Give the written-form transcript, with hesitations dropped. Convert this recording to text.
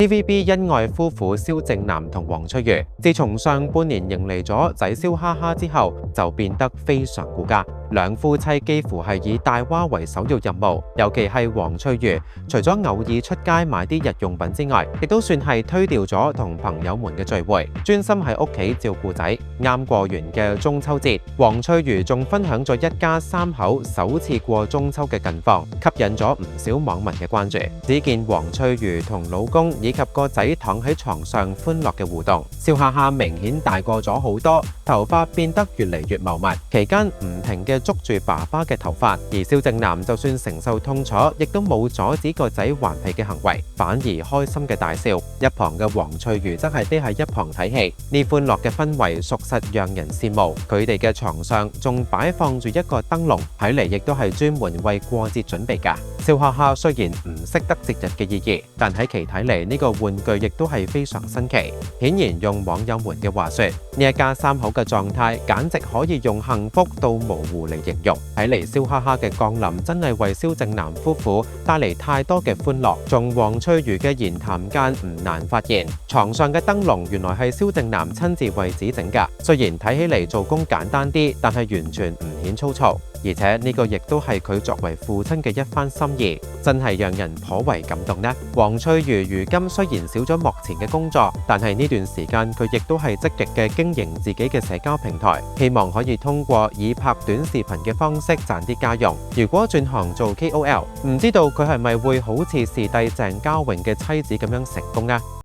TVB 恩愛夫婦蕭正楠同黃翠如，自從上半年迎嚟咗仔蕭哈哈之後，就變得非常顧家。兩夫妻幾乎係以帶娃為首要任務，尤其係黃翠如，除咗偶爾出街買啲日用品之外，亦都算係推掉咗同朋友們嘅聚會，專心喺屋企照顧仔。啱過完嘅中秋節，黃翠如仲分享咗一家三口首次過中秋嘅近況，吸引咗唔少網民嘅關注。只見黃翠如同老公以及個仔躺喺床上歡樂嘅互動，蕭哈哈明顯大個咗好多，頭髮變得越嚟越茂密，期間唔停嘅捉住爸爸嘅頭髮，而蕭正楠就算承受痛楚，亦都冇阻止個仔頑皮嘅行為，反而開心嘅大笑。一旁嘅黃翠如則係匿喺一旁睇戲，呢歡樂嘅氛圍屬實讓人羨慕。佢哋嘅床上仲擺放住一個燈籠，睇嚟亦都係專門為過節準備㗎。蕭哈哈雖然唔識得節日嘅意義，但喺其睇嚟呢個玩具亦都係非常新奇。顯然用網友們嘅話說，呢一家三口嘅狀態簡直可以用幸福到模糊嚟形容。睇嚟蕭哈哈嘅降臨真係為蕭正楠夫婦帶嚟太多嘅歡樂。從黃翠如嘅言談間唔難發現，床上嘅燈籠原來係蕭正楠親自為子整㗎。雖然睇起嚟做工簡單啲，但係完全唔顯粗糙。而且呢個亦都係佢作為父親嘅一番心意，真係讓人頗為感動呢。黃翠如今雖然少咗幕前嘅工作，但係呢段時間佢亦都係積極嘅經營自己嘅社交平台，希望可以通過以拍短視頻嘅方式賺啲家用。如果轉行做 KOL，唔知道佢係咪會好似視帝鄭嘉穎嘅妻子咁樣成功呢？